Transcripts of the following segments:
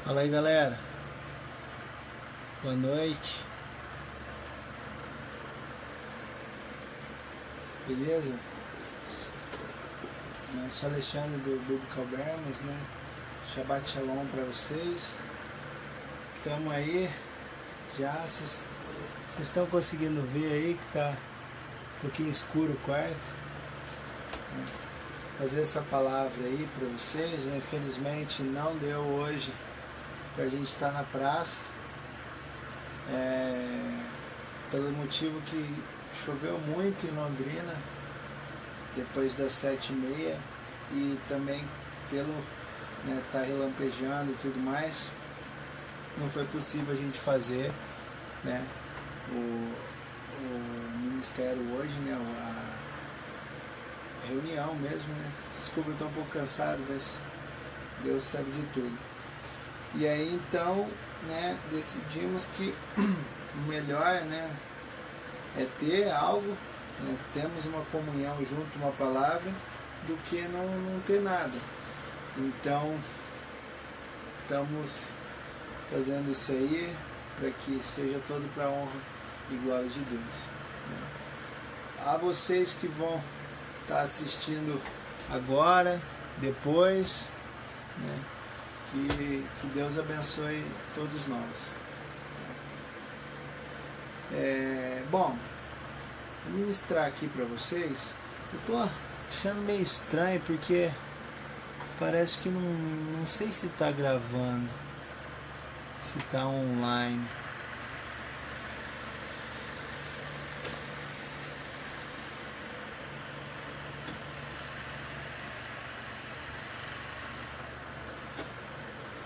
Fala aí, galera, boa noite, beleza? Eu sou Alexandre do Biblical Bermas, né? Shabbat Shalom para vocês. Estamos aí, já vocês estão conseguindo ver aí que tá um pouquinho escuro o quarto. Fazer essa palavra aí para vocês, né? Infelizmente não deu hoje pra gente estar na praça, pelo motivo que choveu muito em Londrina depois das 7h30 e também pelo tá relampejando e tudo mais, não foi possível a gente fazer o ministério hoje, a reunião mesmo, Desculpa, eu estou um pouco cansado, mas Deus sabe de tudo. E aí então, decidimos que o melhor, é ter algo, temos uma comunhão junto, uma palavra, do que não ter nada. Então, estamos fazendo isso aí para que seja todo para a honra e glória de Deus. A vocês que vão estar assistindo agora, depois, que Deus abençoe todos nós. Bom, vou ministrar aqui para vocês. Eu estou achando meio estranho porque parece que não sei se está gravando, se está online.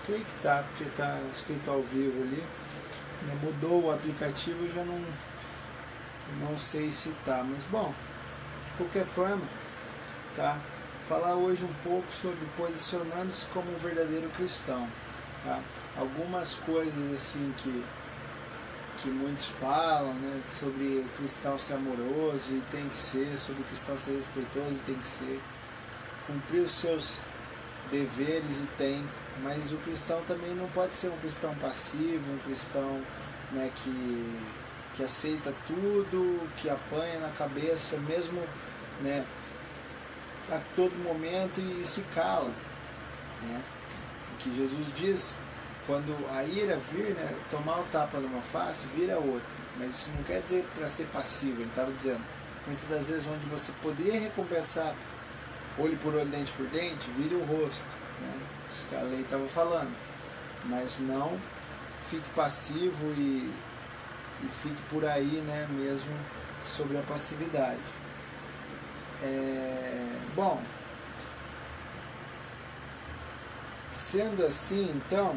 Creio que tá, porque tá escrito ao vivo ali. Mudou o aplicativo, eu já não sei se tá, mas bom, de qualquer forma, tá? Falar hoje um pouco sobre posicionando-se como um verdadeiro cristão, tá? Algumas coisas assim que muitos falam, sobre o cristão ser amoroso e tem que ser, sobre o cristão ser respeitoso e tem que ser, cumprir os seus deveres e tem, mas o cristão também não pode ser um cristão passivo, um cristão que aceita tudo, que apanha na cabeça mesmo a todo momento e se cala. O que Jesus diz, quando a ira vir, tomar o tapa numa face, vira outra. Mas isso não quer dizer para ser passivo, ele estava dizendo, muitas das vezes onde você poderia recompensar olho por olho, dente por dente, vire o rosto. Isso que a lei estava falando. Mas não fique passivo e fique por aí mesmo sobre a passividade. Bom, sendo assim, então,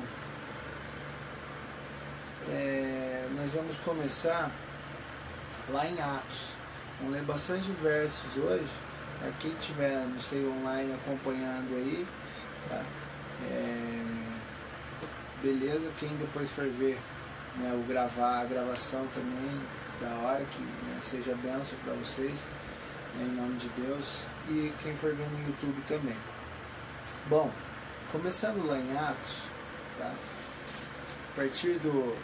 nós vamos começar lá em Atos. Vamos ler bastante versos hoje. Tá? Quem estiver, não sei, online acompanhando aí, tá? Beleza, quem depois for ver a gravação também, da hora, que seja bênção para vocês, em nome de Deus, e quem for ver no YouTube também. Bom, começando lá em Atos, tá? A partir do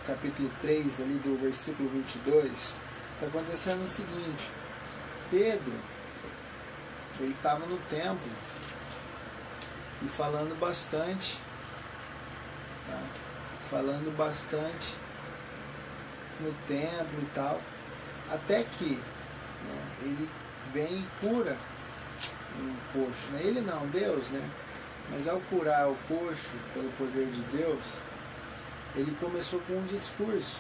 capítulo 3, ali do versículo 22, está acontecendo o seguinte: Pedro, ele estava no templo e falando bastante, tá? Falando bastante no templo e tal, até que ele vem e cura um coxo. Ele não, Deus, mas ao curar o coxo pelo poder de Deus, ele começou com um discurso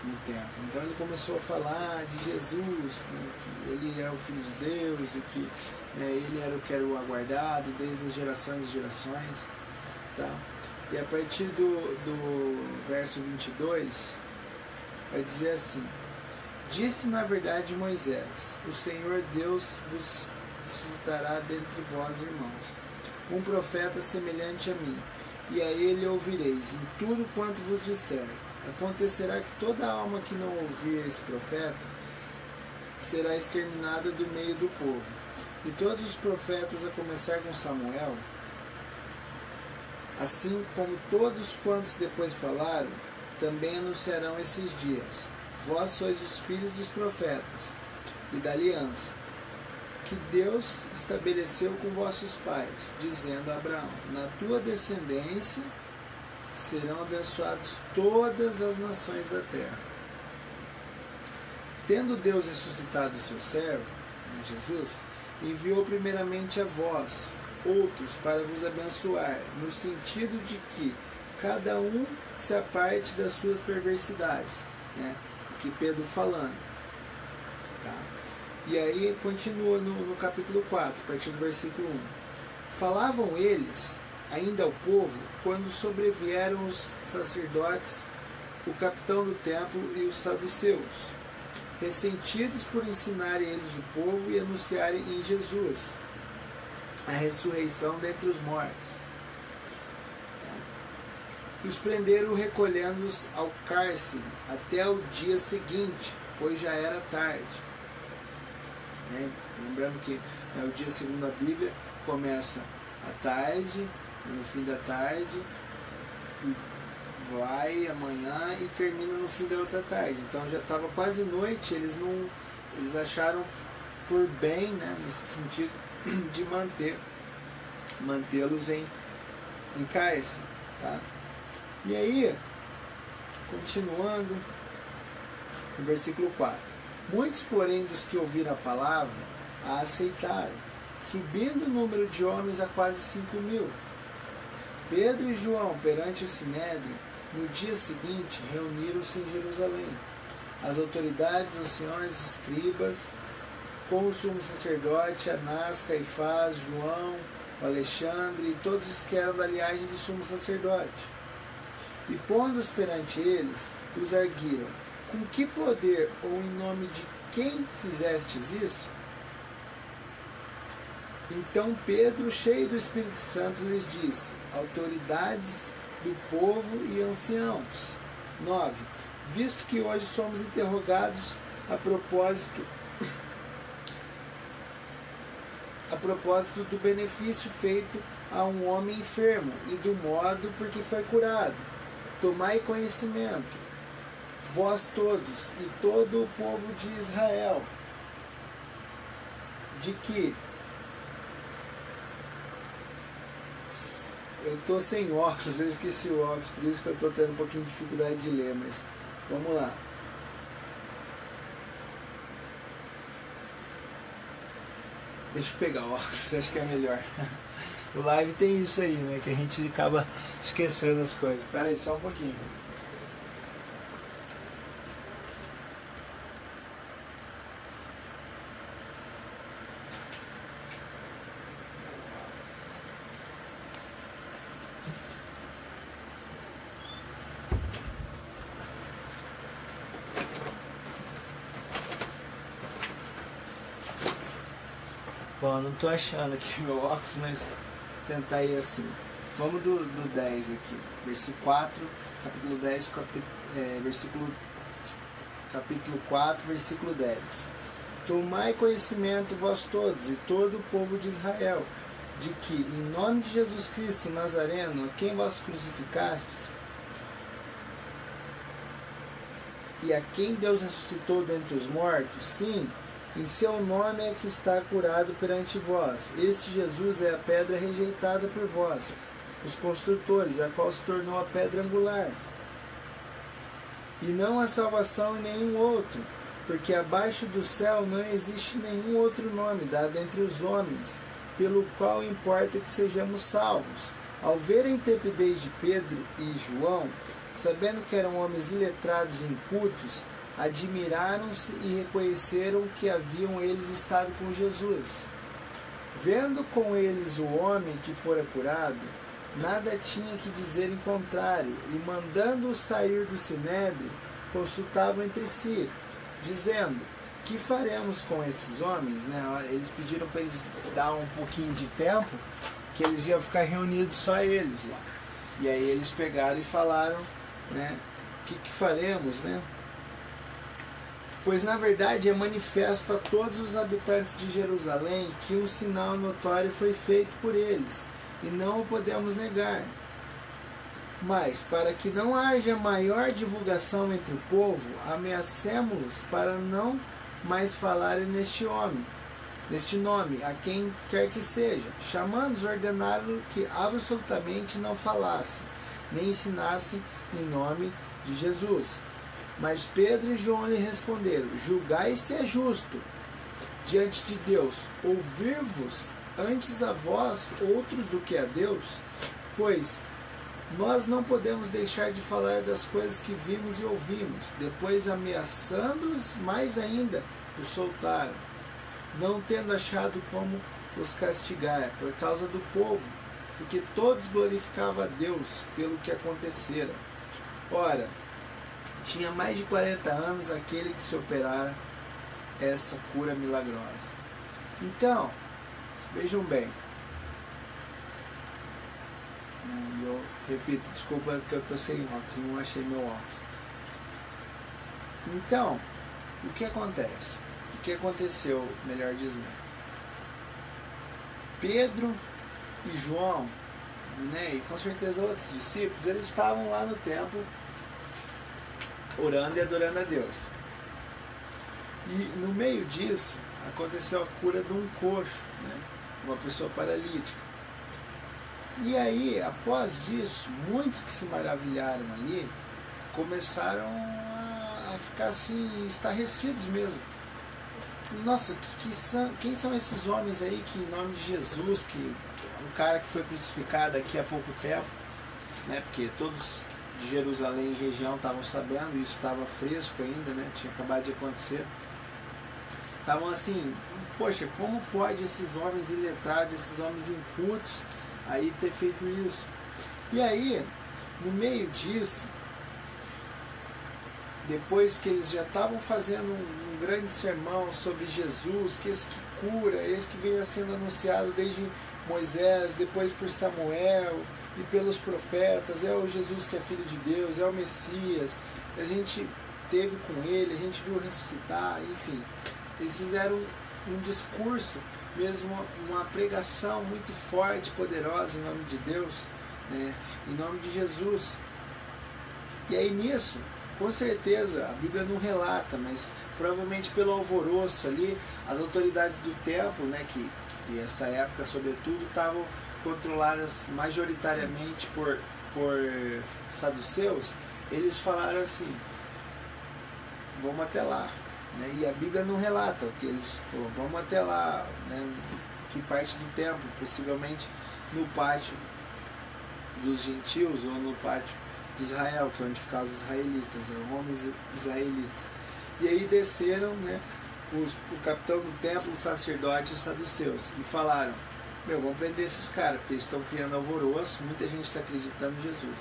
no templo. Então ele começou a falar de Jesus, que ele é o Filho de Deus e que ele era o que era o aguardado desde as gerações e gerações, tá? E a partir do verso 22 vai dizer assim: disse na verdade Moisés, o Senhor Deus vos suscitará dentre vós, irmãos, um profeta semelhante a mim, e a ele ouvireis em tudo quanto vos disser. Acontecerá que toda alma que não ouvir esse profeta será exterminada do meio do povo. E todos os profetas, a começar com Samuel, assim como todos quantos depois falaram, também anunciarão esses dias. Vós sois os filhos dos profetas e da aliança, que Deus estabeleceu com vossos pais, dizendo a Abraão, na tua descendência serão abençoadas todas as nações da terra. Tendo Deus ressuscitado o seu servo, Jesus, enviou primeiramente a vós, outros, para vos abençoar, no sentido de que cada um se aparte das suas perversidades. Aqui Pedro falando. Tá? E aí continua no capítulo 4, a partir do versículo 1. Falavam eles ainda ao povo quando sobrevieram os sacerdotes, o capitão do templo e os saduceus, ressentidos por ensinarem eles o povo e anunciarem em Jesus a ressurreição dentre os mortos. E os prenderam recolhendo-os ao cárcere até o dia seguinte, pois já era tarde. Lembrando que o dia segundo a Bíblia começa à tarde, no fim da tarde, e vai amanhã e termina no fim da outra tarde. Então já estava quase noite, eles acharam por bem, nesse sentido, de mantê-los em cárcere. Tá? E aí, continuando, no versículo 4. Muitos, porém, dos que ouviram a palavra, a aceitaram, subindo o número de homens a quase 5.000. Pedro e João, perante o Sinédrio, no dia seguinte, reuniram-se em Jerusalém. As autoridades, anciões, escribas, com o sumo sacerdote, Anás, Caifás, João, Alexandre e todos os que eram da linhagem do sumo sacerdote. E pondo-os perante eles, os arguiram: com que poder ou em nome de quem fizestes isso? Então Pedro, cheio do Espírito Santo, lhes disse: autoridades do povo e anciãos. 9. Visto que hoje somos interrogados a propósito do benefício feito a um homem enfermo e do modo por que foi curado, tomai conhecimento, vós todos e todo o povo de Israel, de que eu estou sem óculos, eu esqueci o óculos, por isso que eu estou tendo um pouquinho de dificuldade de ler, mas vamos lá. Deixa eu pegar o óculos, acho que é melhor. O live tem isso aí, que a gente acaba esquecendo as coisas. Espera aí, só um pouquinho. Bom, não estou achando aqui meu óculos, mas vou tentar ir assim. Vamos do 10 aqui. Versículo 4, capítulo 10, capítulo 4, versículo 10. Tomai conhecimento vós todos e todo o povo de Israel, de que, em nome de Jesus Cristo Nazareno, a quem vós crucificastes, e a quem Deus ressuscitou dentre os mortos, sim, em seu nome é que está curado perante vós. Este Jesus é a pedra rejeitada por vós, os construtores, a qual se tornou a pedra angular. E não há salvação em nenhum outro, porque abaixo do céu não existe nenhum outro nome dado entre os homens, pelo qual importa que sejamos salvos. Ao ver a intrepidez de Pedro e João, sabendo que eram homens iletrados e incultos, admiraram-se e reconheceram que haviam eles estado com Jesus. Vendo com eles o homem que fora curado, nada tinha que dizer em contrário, e mandando-os sair do sinédrio, consultavam entre si, dizendo: que faremos com esses homens? Eles pediram para eles dar um pouquinho de tempo, que eles iam ficar reunidos só eles lá. E aí eles pegaram e falaram, que faremos, Pois na verdade é manifesto a todos os habitantes de Jerusalém que um sinal notório foi feito por eles, e não o podemos negar. Mas, para que não haja maior divulgação entre o povo, ameacemo-los para não mais falarem neste nome, a quem quer que seja. Chamando-os, ordenaram que absolutamente não falassem, nem ensinassem em nome de Jesus. Mas Pedro e João lhe responderam: julgai se é justo diante de Deus ouvir-vos antes a vós outros do que a Deus, pois nós não podemos deixar de falar das coisas que vimos e ouvimos. Depois, ameaçando-os mais ainda, os soltaram, não tendo achado como os castigar por causa do povo, porque todos glorificavam a Deus pelo que acontecera. Ora, tinha mais de 40 anos aquele que se operara essa cura milagrosa. Então, vejam bem, e eu repito, desculpa que eu estou sem óculos, não achei meu óculos. Então, o que acontece? O que aconteceu, melhor dizendo? Pedro e João, né, e com certeza outros discípulos, eles estavam lá no templo orando e adorando a Deus. E no meio disso, aconteceu a cura de um coxo, né, uma pessoa paralítica. E aí, após isso, muitos que se maravilharam ali começaram a ficar assim, estarrecidos mesmo. Nossa, quem são esses homens aí que, em nome de Jesus, que um cara que foi crucificado aqui há pouco tempo, né? Porque todos de Jerusalém e região estavam sabendo, isso estava fresco ainda, né? Tinha acabado de acontecer. Estavam assim, poxa, como pode esses homens iletrados, esses homens incultos, aí ter feito isso? E aí, no meio disso, depois que eles já estavam fazendo um grande sermão sobre Jesus, que esse que cura, esse que vinha sendo anunciado desde Moisés, depois por Samuel e pelos profetas, é o Jesus que é filho de Deus, é o Messias, a gente teve com ele, a gente viu ressuscitar, enfim, eles fizeram um discurso, mesmo uma pregação muito forte, poderosa em nome de Deus, né, em nome de Jesus. E aí nisso, com certeza, a Bíblia não relata, mas provavelmente pelo alvoroço ali, as autoridades do templo, né, que essa época sobretudo estavam controladas majoritariamente por saduceus, eles falaram assim, vamos até lá. Né? E a Bíblia não relata o que eles falaram, vamos até lá, né? Que parte do templo, possivelmente no pátio dos gentios ou no pátio de Israel, que é onde ficavam os israelitas, né? Homens israelitas. E aí desceram, né, o capitão do templo, o sacerdote e os saduceus, e falaram, vamos prender esses caras, porque eles estão criando alvoroço, muita gente está acreditando em Jesus.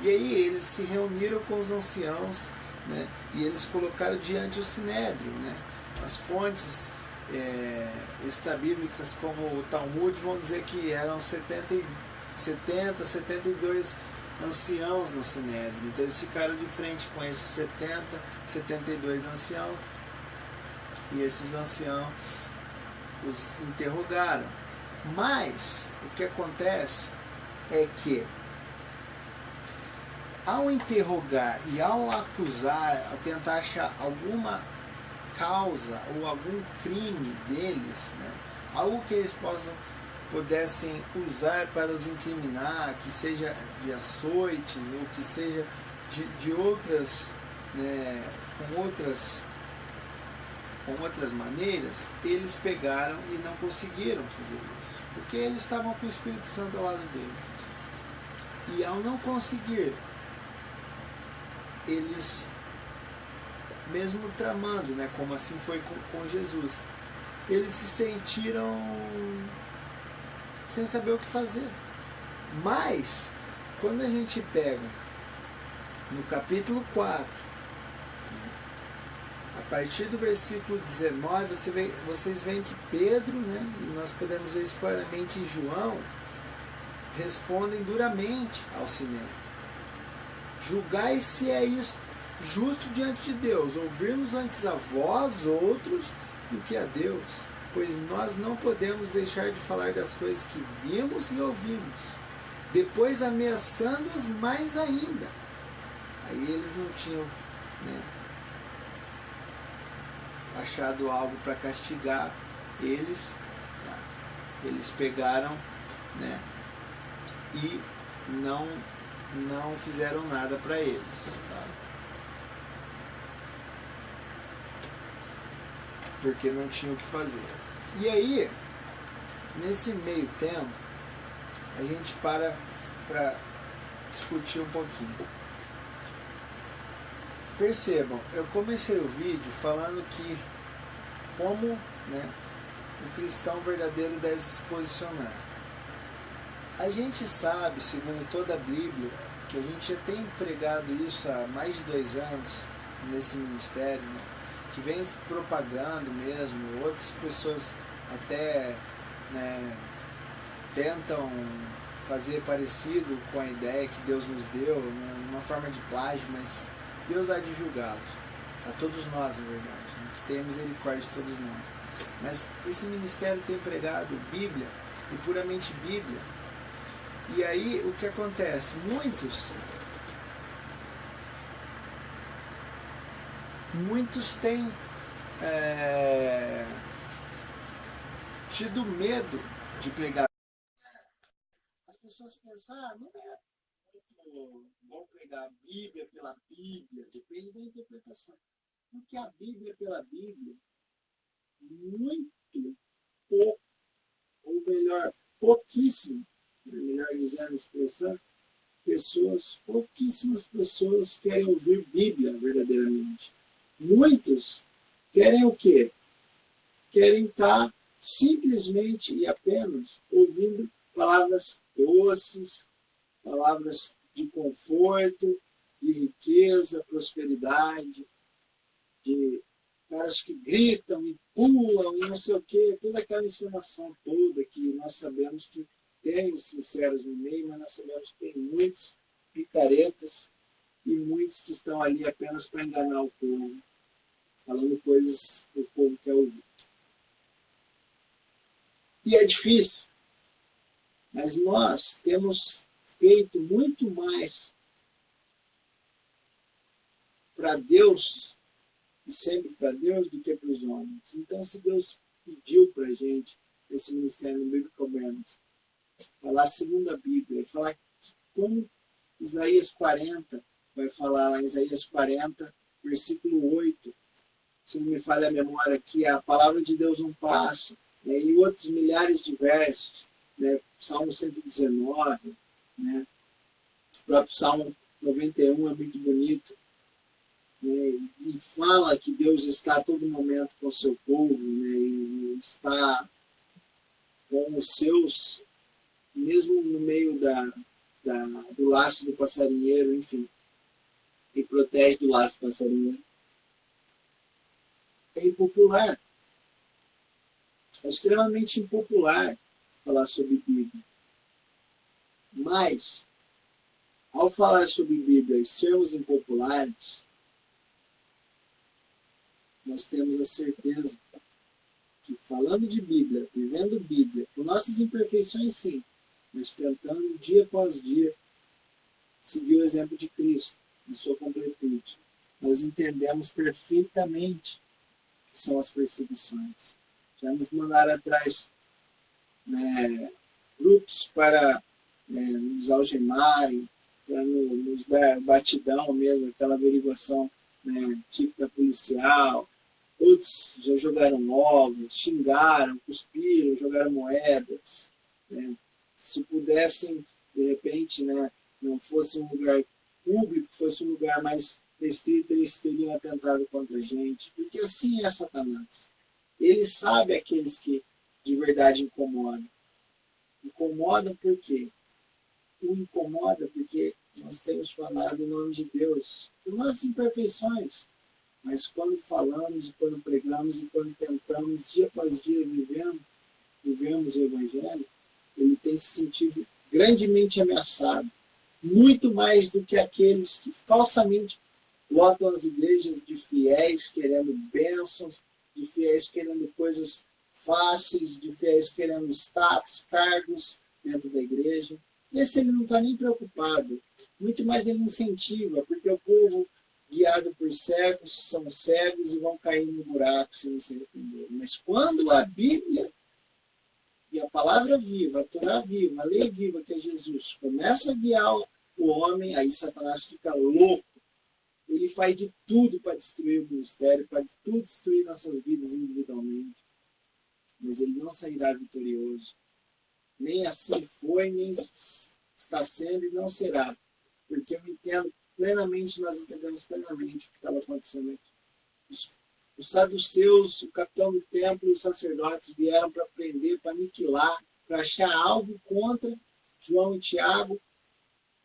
E aí eles se reuniram com os anciãos, né, e eles colocaram diante o sinédrio, né, as fontes extrabíblicas como o Talmud vão dizer que eram 72 anciãos no sinédrio. Então eles ficaram de frente com esses 72 anciãos, e esses anciãos os interrogaram. Mas o que acontece é que ao interrogar e ao acusar, a tentar achar alguma causa ou algum crime deles, né, algo que eles pudessem usar para os incriminar, que seja de açoites ou que seja de outras, né, com outras maneiras, eles pegaram e não conseguiram fazer isso, porque eles estavam com o Espírito Santo ao lado deles. E ao não conseguir, eles, mesmo tramando, né, como assim foi com Jesus, eles se sentiram sem saber o que fazer. Mas, quando a gente pega no capítulo 4, a partir do versículo 19, vocês veem que Pedro, né, e nós podemos ver isso claramente em João, respondem duramente ao sinédrio. Julgai se é isso justo diante de Deus, ouvirmos antes a vós outros do que a Deus, pois nós não podemos deixar de falar das coisas que vimos e ouvimos. depois ameaçando-os mais ainda. Aí eles não tinham, né, achado algo para castigar eles, tá? Eles pegaram, né, e não fizeram nada para eles, tá? Porque não tinham o que fazer. E aí, nesse meio tempo, a gente para discutir um pouquinho. Percebam, eu comecei o vídeo falando que como, né, o cristão verdadeiro deve se posicionar. A gente sabe, segundo toda a Bíblia, que a gente já tem pregado isso há mais de 2 anos nesse ministério, né, que vem propagando mesmo, outras pessoas até, né, tentam fazer parecido com a ideia que Deus nos deu, né, uma forma de plágio, mas Deus há de julgá-los, a todos nós, na verdade, né, que tenha misericórdia de todos nós. Mas esse ministério tem pregado Bíblia, e puramente Bíblia. E aí o que acontece? Muitos têm tido medo de pregar. As pessoas pensam, não é muito bom pregar a Bíblia pela Bíblia, depende da interpretação. Porque a Bíblia pela Bíblia, muito pouco, ou melhor, pouquíssimo, melhor dizendo a expressão, pouquíssimas pessoas querem ouvir Bíblia verdadeiramente. Muitos querem o quê? Querem estar simplesmente e apenas ouvindo palavras doces, palavras de conforto, de riqueza, prosperidade, de caras que gritam e pulam e não sei o quê, toda aquela encenação toda que nós sabemos que tem os sinceros no meio, mas nós sabemos que tem muitos picaretas e muitos que estão ali apenas para enganar o povo, falando coisas que o povo quer ouvir. E é difícil, mas nós temos feito muito mais para Deus, e sempre para Deus, do que para os homens. Então, se Deus pediu para a gente, esse ministério no Biblical Balance, falar segundo a Bíblia, e falar como Isaías 40, vai falar lá em Isaías 40, versículo 8, se não me falha a memória aqui, a palavra de Deus não passa, né, e outros milhares de versos, né, Salmo 119, né, o próprio Salmo 91 é muito bonito, né, e fala que Deus está a todo momento com o seu povo, né, e está com os seus, mesmo no meio do laço do passarinheiro, enfim, e protege do laço do passarinheiro. É impopular, é extremamente impopular falar sobre Bíblia. Mas, ao falar sobre Bíblia e sermos impopulares, nós temos a certeza que falando de Bíblia, vivendo Bíblia, com nossas imperfeições sim, mas tentando dia após dia seguir o exemplo de Cristo em sua completude, nós entendemos perfeitamente que são as perseguições. Já nos mandaram atrás, né, grupos para, né, nos algemarem, para nos dar batidão mesmo, aquela averiguação, né, típica policial. Outros já jogaram ovos, xingaram, cuspiram, jogaram moedas. Né? Se pudessem, de repente, né, não fosse um lugar público, fosse um lugar mais restrito, eles teriam atentado contra a gente. Porque assim é Satanás. Ele sabe aqueles que de verdade incomodam. Incomodam por quê? O incomoda porque nós temos falado em nome de Deus, por nossas imperfeições. Mas quando falamos, e quando pregamos, e quando tentamos, dia após dia, vivemos o Evangelho, ele tem se sentido grandemente ameaçado. Muito mais do que aqueles que falsamente lotam as igrejas de fiéis querendo bênçãos, de fiéis querendo coisas fáceis, de fiéis querendo status, cargos dentro da igreja. Esse ele não está nem preocupado. Muito mais ele incentiva, porque o povo, guiado por cegos, são cegos e vão cair no buraco se não se arrepender. Mas quando a Bíblia e a palavra viva, a Torá viva, a lei viva, que é Jesus, começa a guiar o homem, aí Satanás fica louco. Ele faz de tudo para destruir o ministério, para de tudo destruir nossas vidas individualmente. Mas ele não sairá vitorioso. Nem assim foi, nem está sendo e não será. Porque eu entendo plenamente, nós entendemos plenamente o que estava acontecendo aqui. Os saduceus, o capitão do templo e os sacerdotes vieram para prender, para aniquilar, para achar algo contra João e Tiago.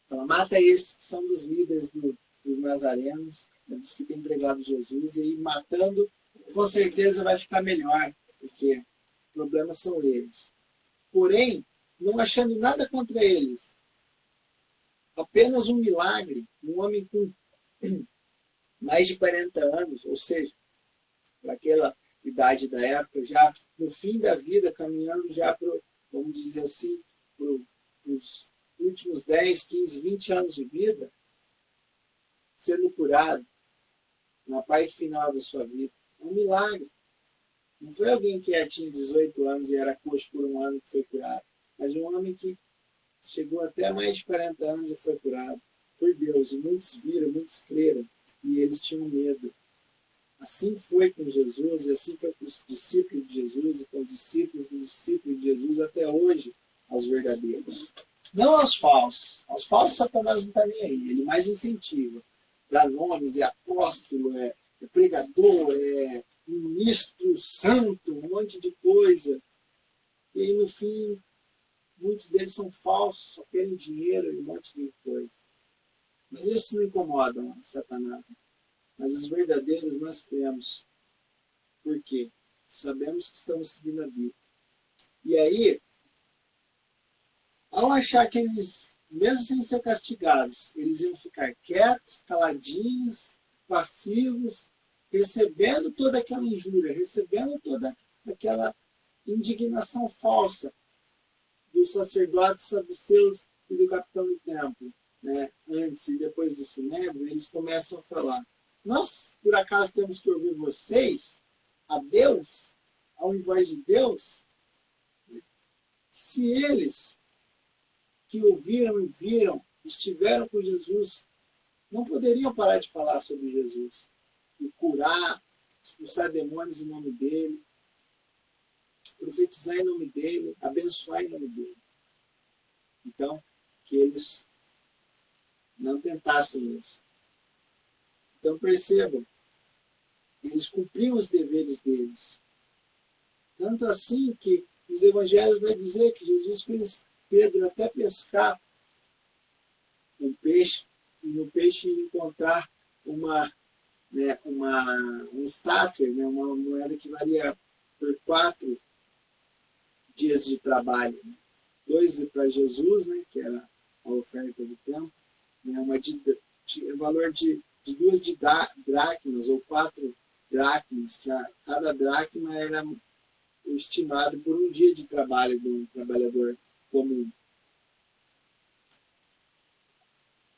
Fala, mata esses que são dos líderes dos nazarenos, dos que têm pregado Jesus, e aí matando, com certeza vai ficar melhor, porque problemas são eles. Porém, não achando nada contra eles, apenas um milagre, um homem com mais de 40 anos, ou seja, para aquela idade da época, já no fim da vida, caminhando já para, vamos dizer assim, para os últimos 10, 15, 20 anos de vida, sendo curado na parte final da sua vida. É um milagre. Não foi alguém que tinha 18 anos e era coxo por um ano que foi curado, mas um homem que chegou até mais de 40 anos e foi curado por Deus. E muitos viram, muitos creram, e eles tinham medo. Assim foi com Jesus, e assim foi com os discípulos de Jesus, e com os discípulos dos discípulos de Jesus, até hoje, aos verdadeiros. Não aos falsos. Aos falsos, Satanás não está nem aí. Ele mais incentiva. Dá nomes, é apóstolo, é pregador, é ministro santo, um monte de coisa. E aí, no fim, muitos deles são falsos, só querem dinheiro e um monte de coisa. Mas isso não incomoda Satanás. Mas os verdadeiros nós cremos. Por quê? Sabemos que estamos seguindo a Bíblia. E aí, ao achar que eles, mesmo sem ser castigados, eles iam ficar quietos, caladinhos, passivos, recebendo toda aquela injúria, recebendo toda aquela indignação falsa dos sacerdotes saduceus e do capitão do templo, né? Antes e depois do Sinédrio, eles começam a falar: nós, por acaso, temos que ouvir vocês, a Deus, ao invés de Deus? Se eles que ouviram e viram, estiveram com Jesus, não poderiam parar de falar sobre Jesus e curar, expulsar demônios em nome dele, profetizar em nome dele, abençoar em nome dele. Então, que eles não tentassem isso. Então, percebam, eles cumpriam os deveres deles. Tanto assim que os evangelhos vão dizer que Jesus fez Pedro até pescar um peixe, e no peixe encontrar um estátua, né, uma moeda que valia por 4 dias de trabalho. Né? 2 para Jesus, né, que era a oferta do templo, né, valor de 2 dracmas ou 4 dracmas, que cada dracma era estimado por um dia de trabalho de um trabalhador comum.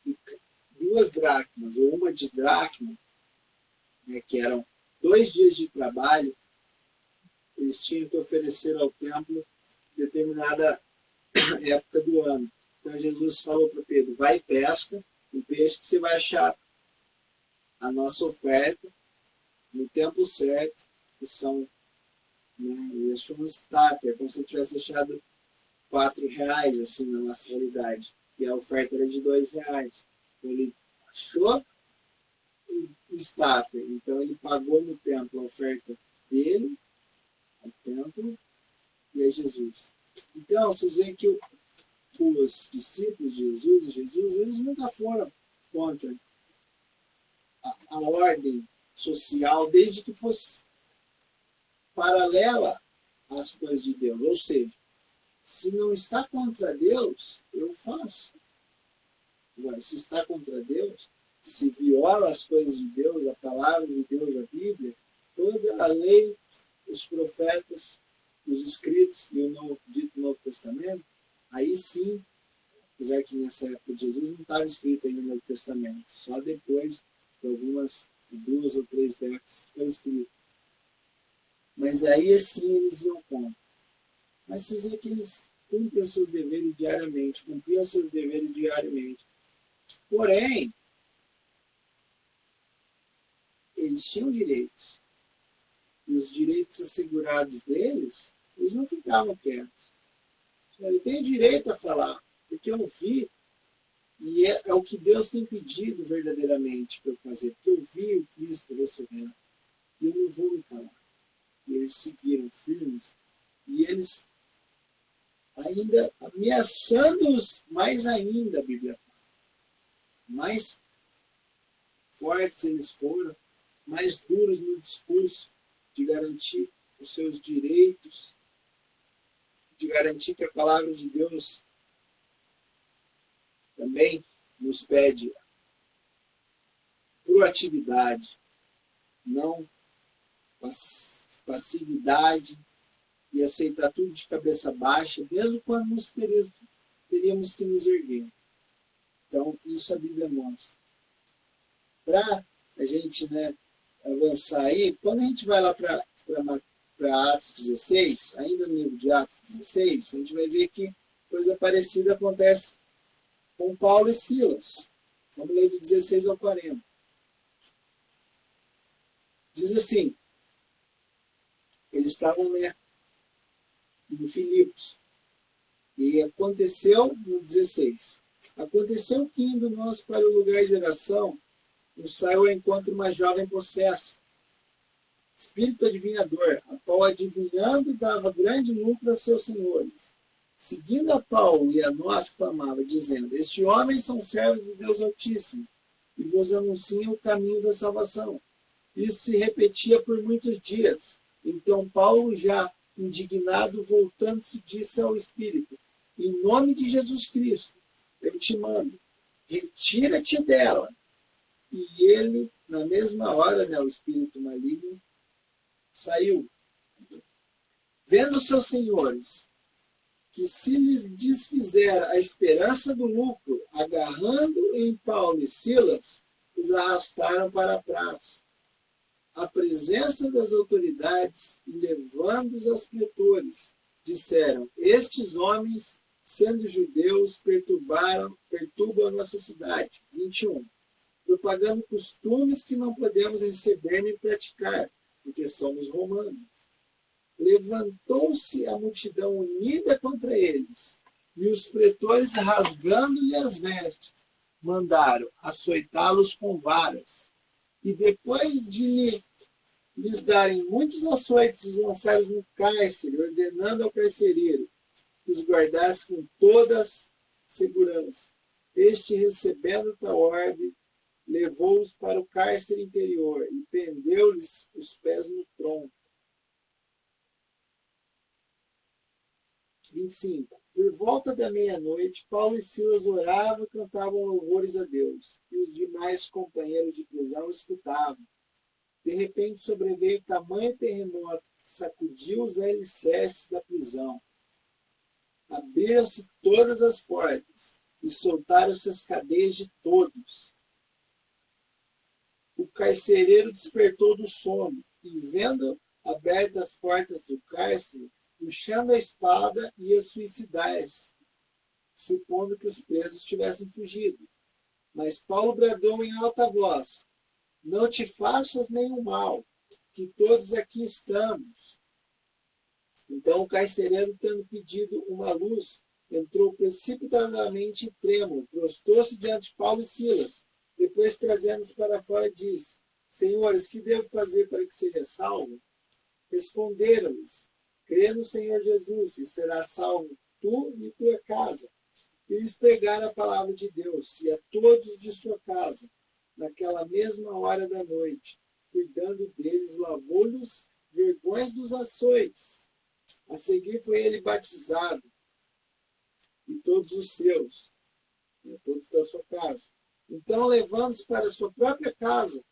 E 2 dracmas, ou 1 de dracma, né, que eram 2 dias de trabalho, eles tinham que oferecer ao templo em determinada época do ano. Então Jesus falou para Pedro: vai e pesca um peixe que você vai achar a nossa oferta no tempo certo, que são, né, eles chamam estátua, como se tivesse achado R$4, assim, na nossa realidade. E a oferta era de R$2. Então ele achou o estátua, então ele pagou no templo a oferta dele, ao templo, e a Jesus. Então, vocês veem que os discípulos de Jesus, eles nunca foram contra a ordem social, desde que fosse paralela às coisas de Deus. Ou seja, se não está contra Deus, eu faço. Agora, se está contra Deus, se viola as coisas de Deus, a palavra de Deus, a Bíblia, toda a lei, os profetas, os escritos e o dito Novo Testamento, aí sim apesar que nessa época de Jesus não estava escrito ainda no Novo Testamento, só depois de algumas 2 ou 3 décadas que foi escrito. Mas aí assim eles iam como? Mas se dizer que eles cumprem os seus deveres diariamente, cumpriam os seus deveres diariamente. Porém, eles tinham direitos. E os direitos assegurados deles, eles não ficavam quietos. Eu tenho direito a falar, porque eu vi, e é o que Deus tem pedido verdadeiramente para eu fazer, porque eu vi o Cristo ressurreto, e eu não vou me calar. E eles seguiram firmes, e eles ainda ameaçando-os mais ainda, a Bíblia fala. Mais fortes eles foram, mais duros no discurso de garantir os seus direitos, de garantir que a palavra de Deus também nos pede proatividade, não passividade e aceitar tudo de cabeça baixa, mesmo quando nós teríamos que nos erguer. Então, isso a Bíblia mostra. Para a gente avançar aí, quando a gente vai lá para Atos 16, ainda no livro de Atos 16, a gente vai ver que coisa parecida acontece com Paulo e Silas. Vamos ler do 16 ao 40. Diz assim, eles estavam em Filipos. E aconteceu, no 16, aconteceu que indo nós para o lugar de oração, nos saiu ao encontro uma jovem possessa, espírito adivinhador, a qual adivinhando dava grande lucro aos seus senhores. Seguindo a Paulo e a nós, clamava, dizendo, estes homens são servos do Deus Altíssimo, e vos anunciam o caminho da salvação. Isso se repetia por muitos dias. Então Paulo, já indignado, voltando-se, disse ao Espírito, em nome de Jesus Cristo, eu te mando, retira-te dela. E ele, na mesma hora, o espírito maligno, saiu. Vendo seus senhores, que se lhes desfizer a esperança do lucro, agarrando em Paulo e Silas, os arrastaram para a praça. A presença das autoridades, e levando-os aos pretores, disseram, estes homens, sendo judeus, perturbam a nossa cidade. 21. Propagando costumes que não podemos receber nem praticar, porque somos romanos. Levantou-se a multidão unida contra eles, e os pretores, rasgando-lhe as vestes, mandaram açoitá-los com varas. E depois de lhes darem muitos açoites, os lançaram no cárcere, ordenando ao carcereiro que os guardasse com toda segurança. Este, recebendo tal ordem, levou-os para o cárcere interior e prendeu-lhes os pés no tronco. 25. Por volta da meia-noite, Paulo e Silas oravam e cantavam louvores a Deus, e os demais companheiros de prisão escutavam. De repente sobreveio tamanho terremoto que sacudiu os alicerces da prisão. Abriram-se todas as portas e soltaram-se as cadeias de todos. O carcereiro despertou do sono e, vendo abertas as portas do cárcere, puxando a espada, ia suicidar-se, supondo que os presos tivessem fugido. Mas Paulo bradou em alta voz, não te faças nenhum mal, que todos aqui estamos. Então o carcereiro, tendo pedido uma luz, entrou precipitadamente e trêmulo, prostrou-se diante de Paulo e Silas. Depois, trazendo-os para fora, disse, Senhores, que devo fazer para que seja salvo? Responderam-lhes, crê no Senhor Jesus, e será salvo tu e tua casa. E lhes pregaram a palavra de Deus, e a todos de sua casa, naquela mesma hora da noite, cuidando deles, lavou-lhes vergões dos açoites. A seguir foi ele batizado, e todos os seus, todos da sua casa. Então, levando-se para a sua própria casa,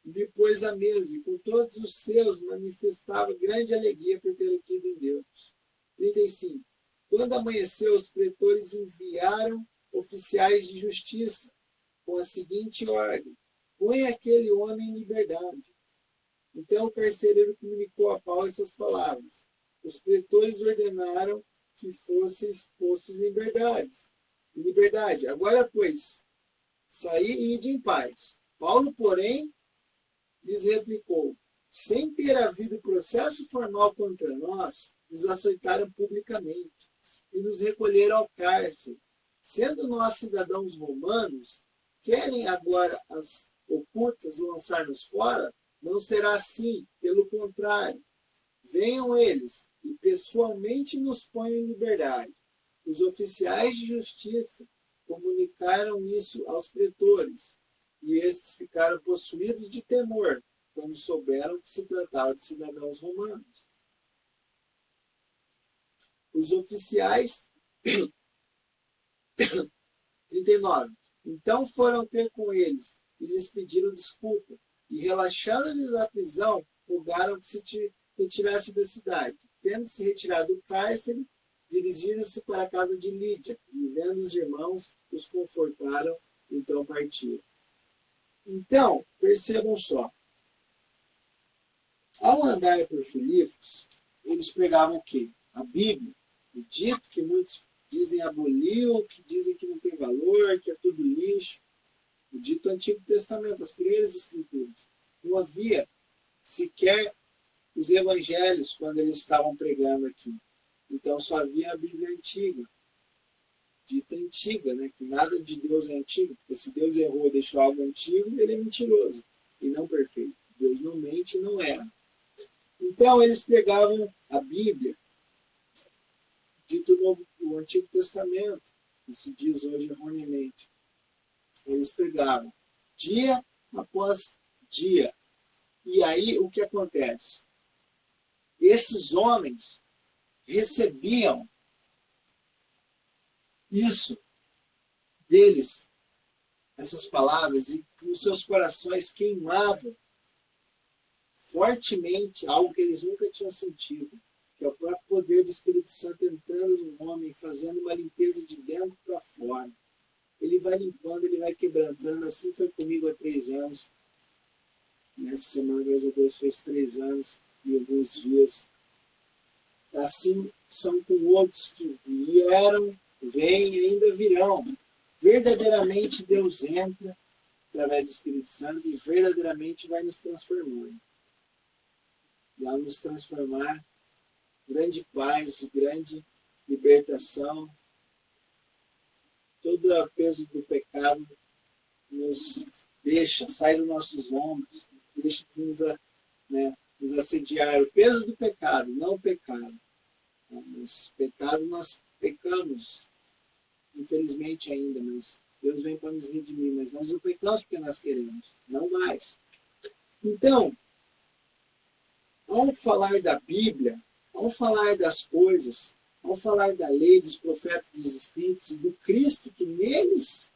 lhe pôs à mesa, e com todos os seus manifestava grande alegria por ter crido em Deus. 35. Quando amanheceu, os pretores enviaram oficiais de justiça com a seguinte ordem: põe aquele homem em liberdade. Então o carcereiro comunicou a Paulo essas palavras. Os pretores ordenaram que fossem expostos em liberdade. Agora, pois, saí e ide em paz. Paulo, porém, lhes replicou: sem ter havido processo formal contra nós, nos açoitaram publicamente e nos recolheram ao cárcere. Sendo nós cidadãos romanos, querem agora as ocultas lançar-nos fora? Não será assim, pelo contrário. Venham eles e pessoalmente nos ponham em liberdade. Os oficiais de justiça comunicaram isso aos pretores, e estes ficaram possuídos de temor quando souberam que se tratava de cidadãos romanos. Os oficiais 39. Então foram ter com eles e lhes pediram desculpa, e relaxando-lhes a prisão, rogaram que se retirasse da cidade. Tendo-se retirado do cárcere, dirigiram-se para a casa de Lídia, e vendo os irmãos, os confortaram, então partiram. Então, percebam só. Ao andar por Filipos, eles pregavam o quê? A Bíblia, o dito que muitos dizem aboliu, que dizem que não tem valor, que é tudo lixo. O dito Antigo Testamento, as primeiras escrituras. Não havia sequer os evangelhos quando eles estavam pregando aqui. Então só havia a Bíblia antiga, dita antiga, né? Que nada de Deus é antigo, porque se Deus errou e deixou algo antigo, ele é mentiroso e não perfeito. Deus não mente e não erra. Então eles pregavam a Bíblia, dito o Antigo Testamento, que se diz hoje erroneamente. Eles pregavam dia após dia. E aí o que acontece? Esses homens recebiam isso deles, essas palavras, e os seus corações queimavam fortemente algo que eles nunca tinham sentido, que é o próprio poder do Espírito Santo entrando no homem, fazendo uma limpeza de dentro para fora. Ele vai limpando, ele vai quebrantando. Assim foi comigo há 3 anos. Nessa semana, graças a Deus, fez 3 anos e alguns dias. Assim são com outros que vieram, vêm e ainda virão. Verdadeiramente Deus entra através do Espírito Santo e verdadeiramente vai nos transformando. Vai nos transformar, grande paz, grande libertação. Todo o peso do pecado nos deixa, sai dos nossos ombros, deixa nos assediar. O peso do pecado, não o pecado. Os pecados nós pecamos, infelizmente ainda, mas Deus vem para nos redimir, mas nós não pecamos porque nós queremos, não mais. Então, ao falar da Bíblia, ao falar das coisas, ao falar da lei, dos profetas, dos escritos e do Cristo que neles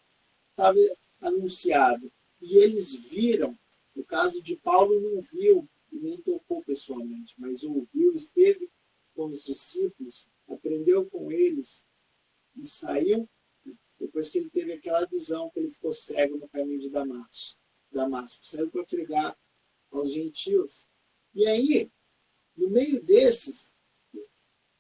estava anunciado, e eles viram, no caso de Paulo não viu e nem tocou pessoalmente, mas ouviu, esteve com os discípulos, aprendeu com eles e saiu, depois que ele teve aquela visão que ele ficou cego no caminho de Damasco, saiu para pregar aos gentios. E aí, no meio desses,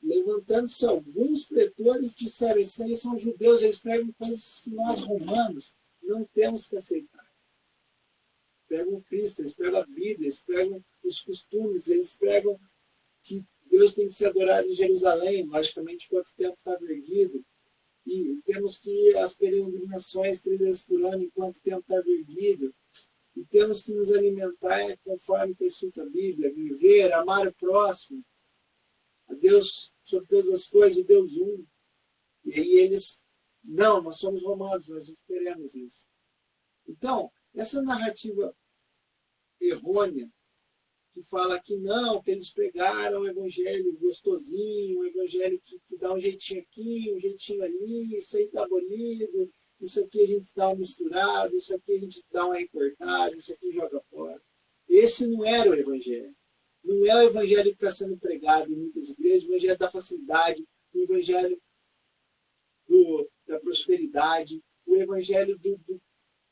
levantando-se alguns pretores, disseram: esses aí são judeus, eles pregam coisas que nós romanos não temos que aceitar. Pregam Cristo, eles pregam a Bíblia, eles pregam os costumes, eles pregam que Deus tem que ser adorado em Jerusalém, logicamente quanto tempo estava erguido, e temos que ir às peregrinações 3 vezes por ano enquanto tempo estava erguido, e temos que nos alimentar conforme está escrito a Bíblia, viver, amar o próximo, a Deus sobre todas as coisas, o Deus um. E aí eles, não, nós somos romanos, nós não queremos isso. Então, essa narrativa errônea, que fala que não, que eles pregaram um evangelho gostosinho, um evangelho que dá um jeitinho aqui, um jeitinho ali, isso aí está abolido, isso aqui a gente dá uma misturada, isso aqui a gente dá uma recortada, isso aqui joga fora. Esse não era o evangelho. Não é o evangelho que está sendo pregado em muitas igrejas, o evangelho da facilidade, o evangelho da prosperidade, o evangelho do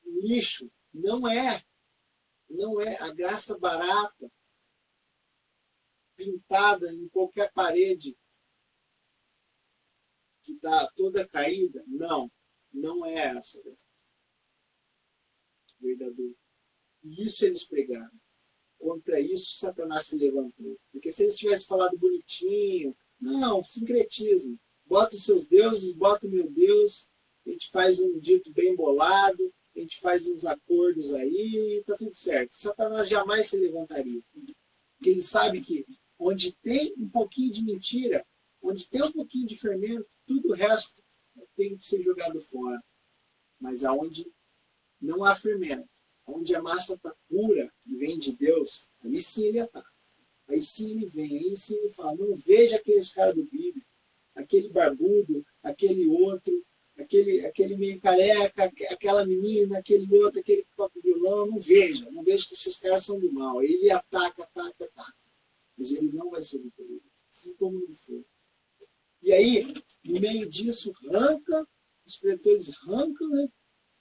lixo. Não é a graça barata, pintada em qualquer parede, que está toda caída. Não é essa verdadeira. E isso eles pregaram. Contra isso, Satanás se levantou. Porque se eles tivessem falado bonitinho, não, sincretismo. Bota os seus deuses, bota o meu Deus, a gente faz um dito bem bolado, a gente faz uns acordos aí e está tudo certo. Satanás jamais se levantaria. Porque ele sabe que onde tem um pouquinho de mentira, onde tem um pouquinho de fermento, tudo o resto tem que ser jogado fora. Mas aonde não há fermento, onde a massa está pura e vem de Deus, aí sim ele ataca. Aí sim ele vem, aí sim ele fala, não veja aqueles caras do Bíblia, aquele barbudo, aquele outro, aquele meio careca, aquela menina, aquele outro, aquele que toca violão, não veja que esses caras são do mal. Aí ele ataca. Mas ele não vai ser vitorioso, assim como não foi. E aí, no meio disso, os pretores arrancam, né?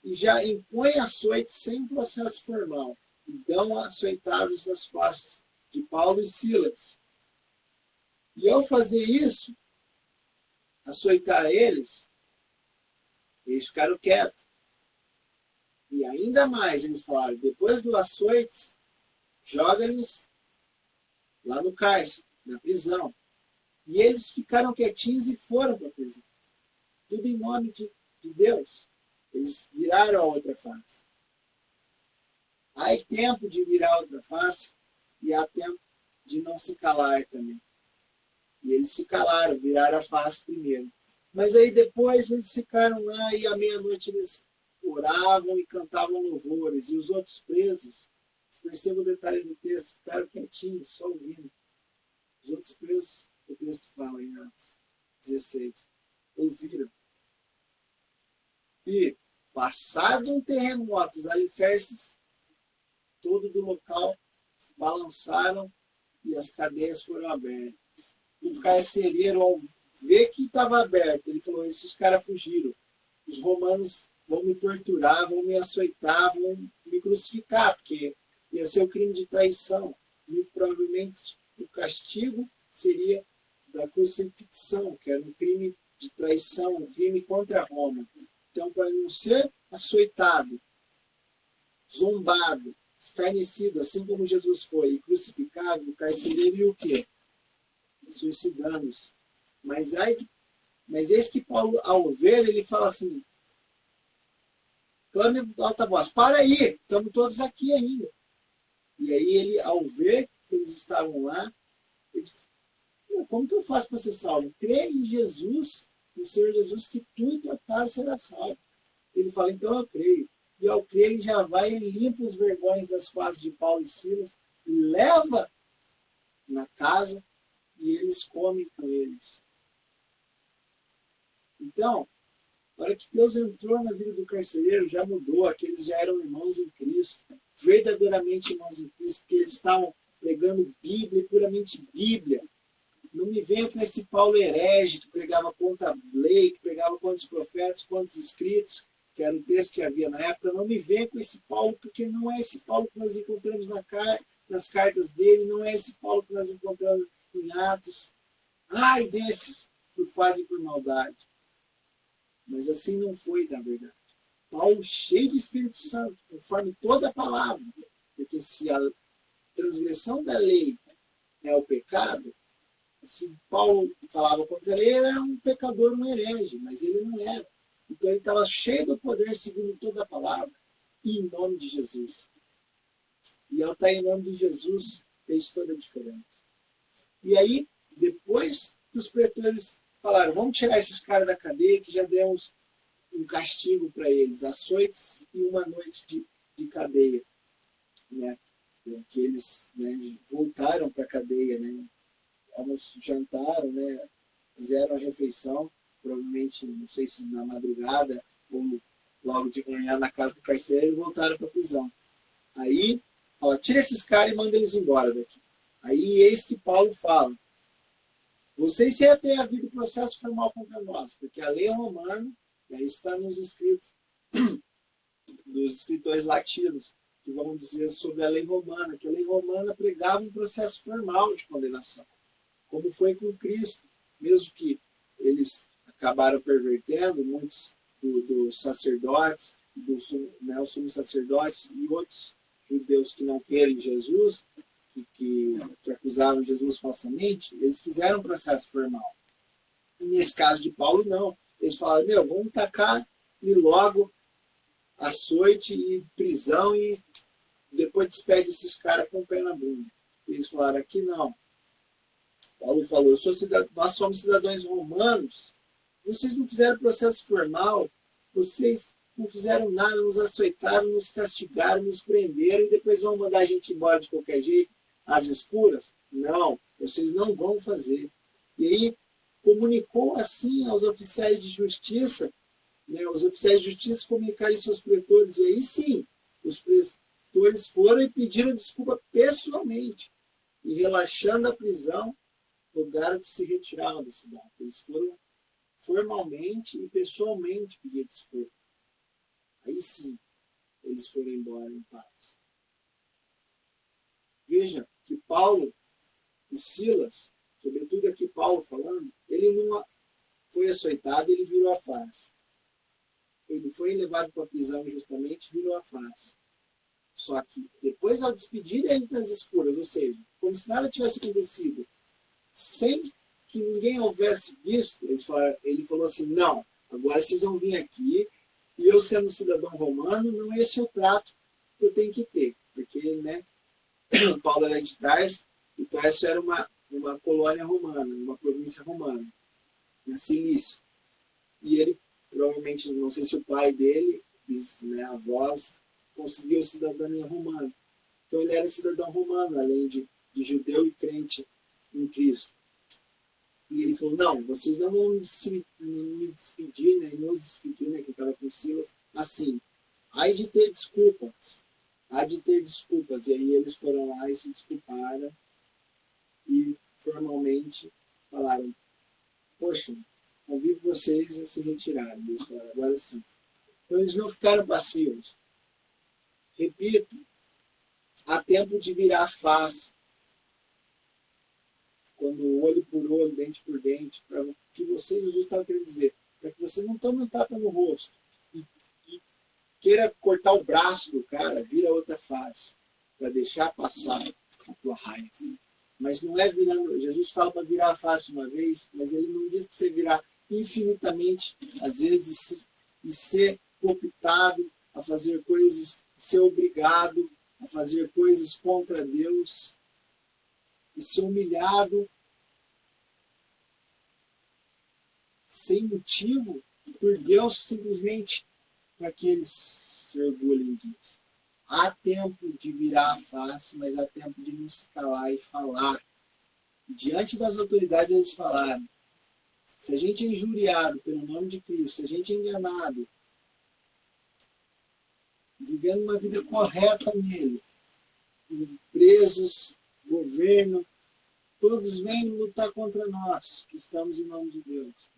E já impõe açoite sem processo formal. E dão açoitados nas costas de Paulo e Silas. E ao fazer isso, açoitar eles ficaram quietos. E ainda mais, eles falaram, depois do açoite, joga-lhes lá no cárcere, na prisão. E eles ficaram quietinhos e foram para a prisão. Tudo em nome de Deus. Eles viraram a outra face. Há tempo de virar a outra face e há tempo de não se calar também. E eles se calaram, viraram a face primeiro. Mas aí depois eles ficaram lá e à meia-noite eles oravam e cantavam louvores. E os outros presos, percebam o detalhe do texto, ficaram quietinhos, só ouvindo. Os outros presos, o texto fala em Atos 16, ouviram. E, passado um terremoto, os alicerces, todo do local, se balançaram e as cadeias foram abertas. O carcereiro, ao ver que estava aberto, ele falou, esses caras fugiram. Os romanos vão me torturar, vão me açoitar, vão me crucificar, porque ia ser o crime de traição. E provavelmente o castigo seria da crucifixão, que era um crime de traição, um crime contra Roma. Então, para não ser açoitado, zombado, escarnecido, assim como Jesus foi, e crucificado, o carcereiro e o quê? Suicidando-se. Mas eis que Paulo, ao ver, ele fala assim, clame em alta voz, para aí, estamos todos aqui ainda. E aí ele, ao ver que eles estavam lá, ele falou, como que eu faço para ser salvo? Crê em Jesus, no Senhor Jesus, que tu e tua casa será salvo. Ele fala, então eu creio. E ao crer, ele já vai e limpa os vergões das faces de Paulo e Silas, e leva na casa, e eles comem com eles. Então, na hora que Deus entrou na vida do carcereiro, já mudou, aqueles já eram irmãos em Cristo, verdadeiramente irmãos em Cristo, porque eles estavam pregando Bíblia, puramente Bíblia. Não me venha com esse Paulo herege, que pregava contra a lei, que pregava contra os profetas, contra os escritos, que era o texto que havia na época. Não me venha com esse Paulo, porque não é esse Paulo que nós encontramos nas cartas dele, não é esse Paulo que nós encontramos em Atos. Ai desses que fazem por maldade. Mas assim não foi, na verdade. Paulo, cheio do Espírito Santo, conforme toda a palavra. Porque se a transgressão da lei é o pecado, se Paulo falava contra ele, ele era um pecador, um herege, mas ele não era. Então ele estava cheio do poder, segundo toda a palavra, e em nome de Jesus. E ao estar em nome de Jesus, fez toda a diferença. E aí, depois que os pretores falaram, vamos tirar esses caras da cadeia, que já demos um castigo para eles, açoites e uma noite de cadeia, né? Que eles, né, voltaram para a cadeia, né? Jantaram, né? Fizeram a refeição, provavelmente, não sei se na madrugada ou logo de manhã na casa do carcereiro, e voltaram para a prisão. Aí, ó, tira esses caras e manda eles embora daqui. Aí, eis que Paulo fala, Vocês já têm havido processo formal contra nós, porque a lei romana, aí está nos escritos dos escritores latinos, que vão dizer sobre a lei romana, que a lei romana pregava um processo formal de condenação, como foi com Cristo, mesmo que eles acabaram pervertendo muitos dos sacerdotes, os sumos sacerdotes e outros judeus que não querem Jesus, que acusavam Jesus falsamente, eles fizeram um processo formal. E nesse caso de Paulo, não. Eles falaram, vamos tacar e logo açoite e prisão e depois despede esses caras com o pé na bunda. Eles falaram, aqui não. Paulo falou, nós somos cidadãos romanos, vocês não fizeram processo formal, vocês não fizeram nada, nos açoitaram, nos castigaram, nos prenderam e depois vão mandar a gente embora de qualquer jeito, às escuras? Não, vocês não vão fazer. E aí comunicou assim aos oficiais de justiça, os oficiais de justiça comunicaram isso aos pretores, e aí sim, os pretores foram e pediram desculpa pessoalmente, e relaxando a prisão, rogaram que se retiraram da cidade. Eles foram formalmente e pessoalmente pedir desculpa. Aí sim, eles foram embora em paz. Veja que Paulo e Silas, sobretudo aqui Paulo falando, ele não foi açoitado, ele virou a face. Ele foi levado para a prisão injustamente, virou a face. Só que depois, ao despedir ele das escuras, ou seja, como se nada tivesse acontecido, sem que ninguém houvesse visto, ele falou assim, não, agora vocês vão vir aqui, e eu sendo cidadão romano, não é esse o trato que eu tenho que ter. Porque, Paulo era de Tarso, e Tarso era uma colônia romana, uma província romana, na Cilícia. E ele, provavelmente, não sei se o pai dele, avós, conseguiu cidadania romana. Então ele era cidadão romano, além de judeu e crente em Cristo. E ele falou, não, vocês não vão me despedir, nos despedir, que estava com Silas, assim. Há de ter desculpas. Há de ter desculpas. E aí eles foram lá e se desculparam e formalmente falaram, poxa, convido vocês a se retirarem. Eles falaram, agora sim. Então eles não ficaram passivos. Repito, há tempo de virar a face. Quando olho por olho, dente por dente, para o que você, Jesus, estava querendo dizer, para que você não tome um tapa no rosto e queira cortar o braço do cara, vira outra face, para deixar passar a tua raiva. Mas não é virando, Jesus fala para virar a face uma vez, mas ele não diz para você virar infinitamente, às vezes, e ser cooptado a fazer coisas, ser obrigado a fazer coisas contra Deus, e ser humilhado sem motivo por Deus, simplesmente para que eles se orgulhem disso. Há tempo de virar a face, mas há tempo de não se calar e falar. Diante das autoridades eles falaram, se a gente é injuriado pelo nome de Cristo, se a gente é enganado, vivendo uma vida correta nele, presos, governo, todos vêm lutar contra nós, que estamos em nome de Deus.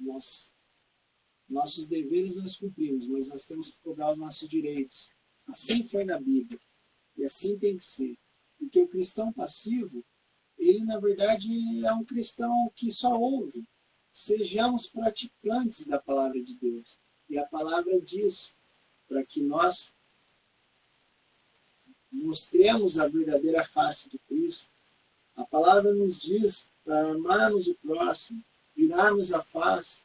Nossos deveres nós cumprimos, mas nós temos que cobrar os nossos direitos. Assim foi na Bíblia. E assim tem que ser. Porque o cristão passivo, ele na verdade é um cristão que só ouve. Sejamos praticantes da palavra de Deus. E a palavra diz, para que nós mostremos a verdadeira face de Cristo. A palavra nos diz para amarmos o próximo, virarmos a face.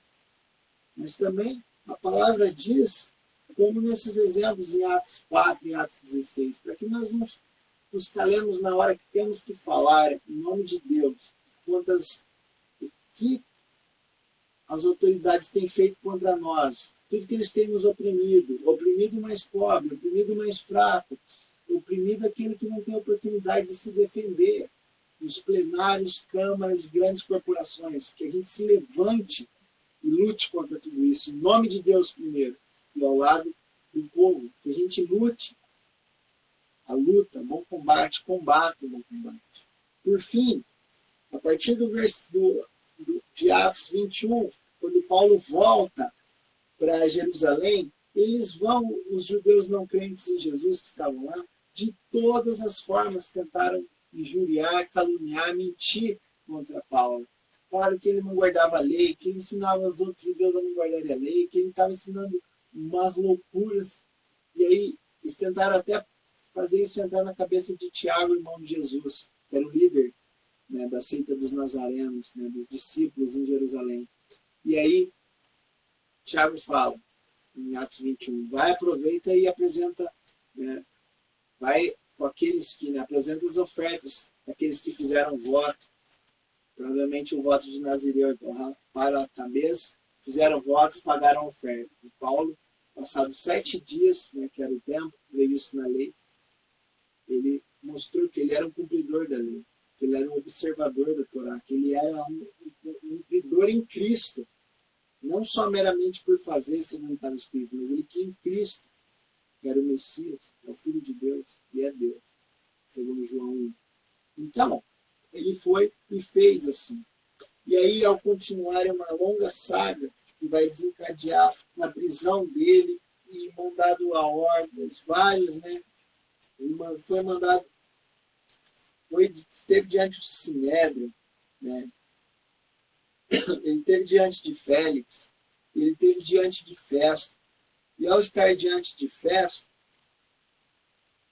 Mas também a palavra diz, como nesses exemplos em Atos 4 e Atos 16, para que nós nos calemos na hora que temos que falar, em nome de Deus, contra o que as autoridades têm feito contra nós, tudo que eles têm nos oprimido o mais pobre, oprimido o mais fraco, oprimido aquele que não tem oportunidade de se defender, nos plenários, câmaras, grandes corporações, que a gente se levante e lute contra tudo isso, em nome de Deus primeiro, e ao lado do povo, que a gente lute a luta, bom combate, combate o bom combate. Por fim, a partir do de Atos 21, quando Paulo volta para Jerusalém, eles vão, os judeus não crentes em Jesus que estavam lá, de todas as formas tentaram injuriar, caluniar, mentir contra Paulo. Falaram que ele não guardava a lei, que ele ensinava os outros judeus a não guardarem a lei, que ele estava ensinando umas loucuras. E aí eles tentaram até fazer isso entrar na cabeça de Tiago, irmão de Jesus, que era o líder, né, da seita dos nazarenos, né, dos discípulos em Jerusalém. E aí Tiago fala, em Atos 21, vai, aproveita e apresenta, né, vai com aqueles que, né, apresenta as ofertas, aqueles que fizeram voto, provavelmente o voto de Nazireu, então, para a cabeça, fizeram votos, pagaram oferta. E Paulo, passados 7 dias, né, que era o tempo previsto na lei, ele mostrou que ele era um cumpridor da lei, que ele era um observador da Torá, que ele era um cumpridor em Cristo, não só meramente por fazer, segundo estava escrito, mas ele que em Cristo, que era o Messias, é o Filho de Deus, e é Deus, segundo João 1. Então, ele foi e fez assim. E aí, ao continuar, é uma longa saga que vai desencadear na prisão dele e mandado a ordens, vários, né? Ele foi mandado, esteve diante do Sinédrio, né? Ele esteve diante de Félix, ele esteve diante de Festo. E ao estar diante de Festo,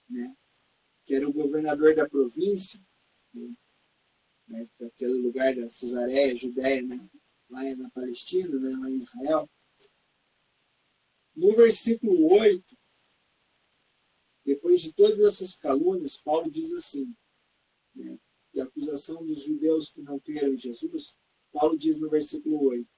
né, que era o governador da província, né, aquele lugar da Cesareia, Judéia, né, lá na Palestina, né, lá em Israel, no versículo 8, depois de todas essas calúnias, Paulo diz assim, né, e a acusação dos judeus que não creram em Jesus, Paulo diz no versículo 8,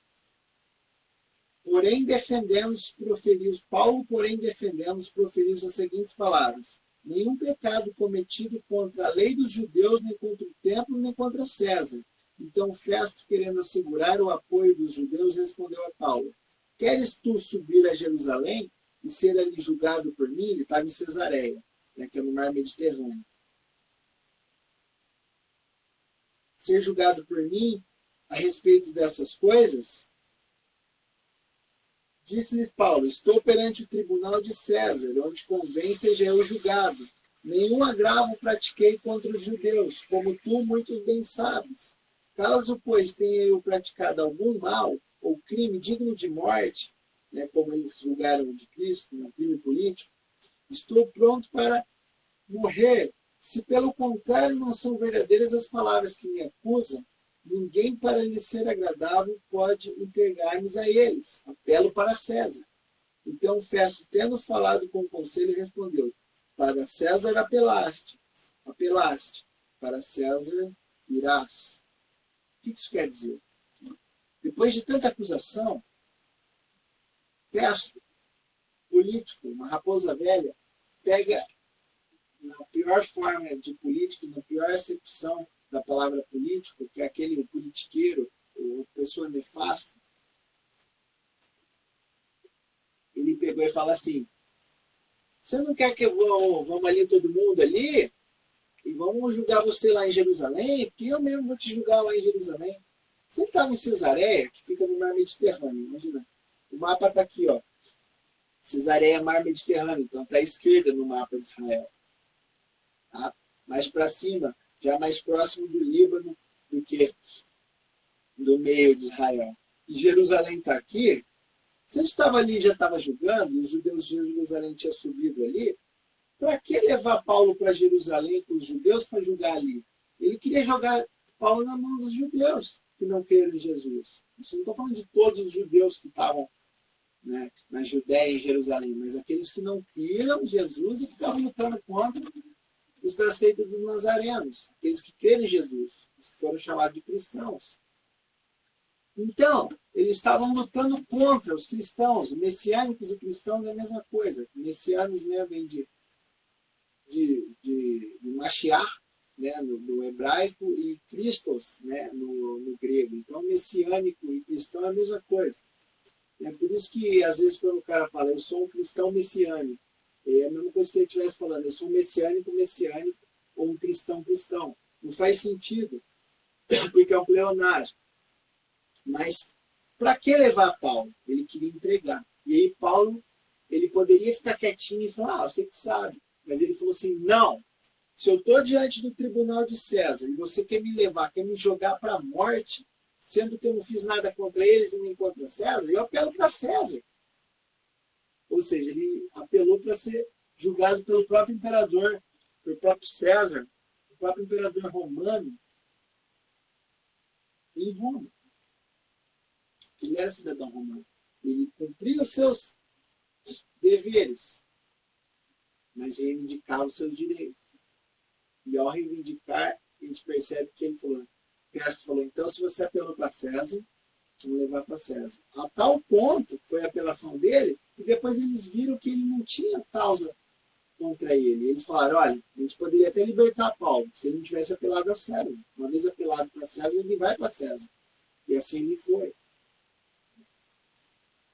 Paulo, porém, defendendo-os, proferiu as seguintes palavras: nenhum pecado cometido contra a lei dos judeus, nem contra o templo, nem contra César. Então Festo, querendo assegurar o apoio dos judeus, respondeu a Paulo: queres tu subir a Jerusalém e ser ali julgado por mim? Ele estava em Cesareia, né, que é no mar Mediterrâneo. Ser julgado por mim a respeito dessas coisas? Disse-lhes Paulo: estou perante o tribunal de César, onde convém seja eu julgado. Nenhum agravo pratiquei contra os judeus, como tu muitos bem sabes. Caso, pois, tenha eu praticado algum mal ou crime digno de morte, né, como eles julgaram de Cristo, um crime político, estou pronto para morrer. Se, pelo contrário, não são verdadeiras as palavras que me acusam, ninguém, para lhe ser agradável, pode entregar-me a eles. Apelo para César. Então Festo, tendo falado com o conselho, respondeu: para César apelaste, para César irás. O que isso quer dizer? Depois de tanta acusação, Festo, político, uma raposa velha, pega na pior forma de político, na pior acepção da palavra político, que é aquele politiqueiro, ou pessoa nefasta, ele pegou e falou assim: você não quer que vamos ali todo mundo ali e vamos julgar você lá em Jerusalém? Porque eu mesmo vou te julgar lá em Jerusalém. Você estava em Cesareia, que fica no mar Mediterrâneo, imagina. O mapa está aqui, ó. Cesareia, mar Mediterrâneo, então está à esquerda no mapa de Israel. Tá? Mais para cima, já mais próximo do Líbano do que do meio de Israel. E Jerusalém está aqui. Se ele estava ali e já estava julgando, e os judeus de Jerusalém tinham subido ali, para que levar Paulo para Jerusalém com os judeus para julgar ali? Ele queria jogar Paulo na mão dos judeus que não creram em Jesus. Isso não estou falando de todos os judeus que estavam, né, na Judéia e em Jerusalém, mas aqueles que não creram em Jesus e que estavam lutando contra os da seita dos nazarenos, aqueles que creram em Jesus, os que foram chamados de cristãos. Então, eles estavam lutando contra os cristãos. Messiânicos e cristãos é a mesma coisa. Messianos, né, vem de Mashiach, né, no hebraico, e Christos, né, no grego. Então, messiânico e cristão é a mesma coisa. É por isso que, às vezes, quando o cara fala, eu sou um cristão messiânico, é a mesma coisa que ele estivesse falando, eu sou um messiânico ou um cristão. Não faz sentido, porque é um pleonasmo. Mas para que levar Paulo? Ele queria entregar. E aí Paulo, ele poderia ficar quietinho e falar, você que sabe. Mas ele falou assim, não, se eu estou diante do tribunal de César e você quer me levar, quer me jogar para a morte, sendo que eu não fiz nada contra eles e nem contra César, eu apelo para César. Ou seja, ele apelou para ser julgado pelo próprio imperador, pelo próprio César, o próprio imperador romano, em Roma. Ele era cidadão romano. Ele cumpria os seus deveres, mas reivindicava os seus direitos. E ao reivindicar, a gente percebe que ele falou, Festo falou, então se você apelou para César, vamos levar para César. A tal ponto foi a apelação dele, e depois eles viram que ele não tinha causa contra ele. Eles falaram, olha, a gente poderia até libertar Paulo, se ele não tivesse apelado a César. Uma vez apelado para César, ele vai para César. E assim ele foi.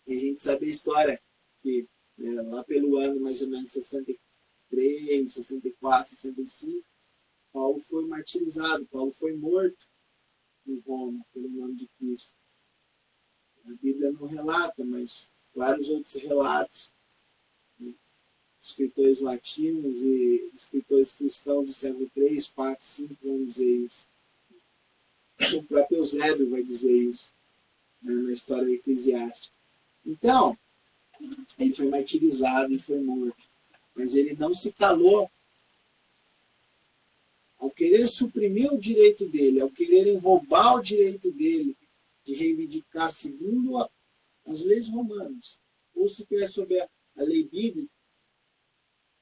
E a gente sabe a história, que lá pelo ano mais ou menos 63, 64, 65, Paulo foi martirizado, Paulo foi morto em Roma, pelo nome de Cristo. A Bíblia não relata, mas vários outros relatos, escritores latinos e escritores cristãos do século 3, 4, 5 vão dizer isso. O próprio Eusébio vai dizer isso, na história eclesiástica. Então, ele foi martirizado e foi morto. Mas ele não se calou. Ao querer suprimir o direito dele, ao quererem roubar o direito dele de reivindicar segundo as leis romanas, ou se quer sob a lei bíblica,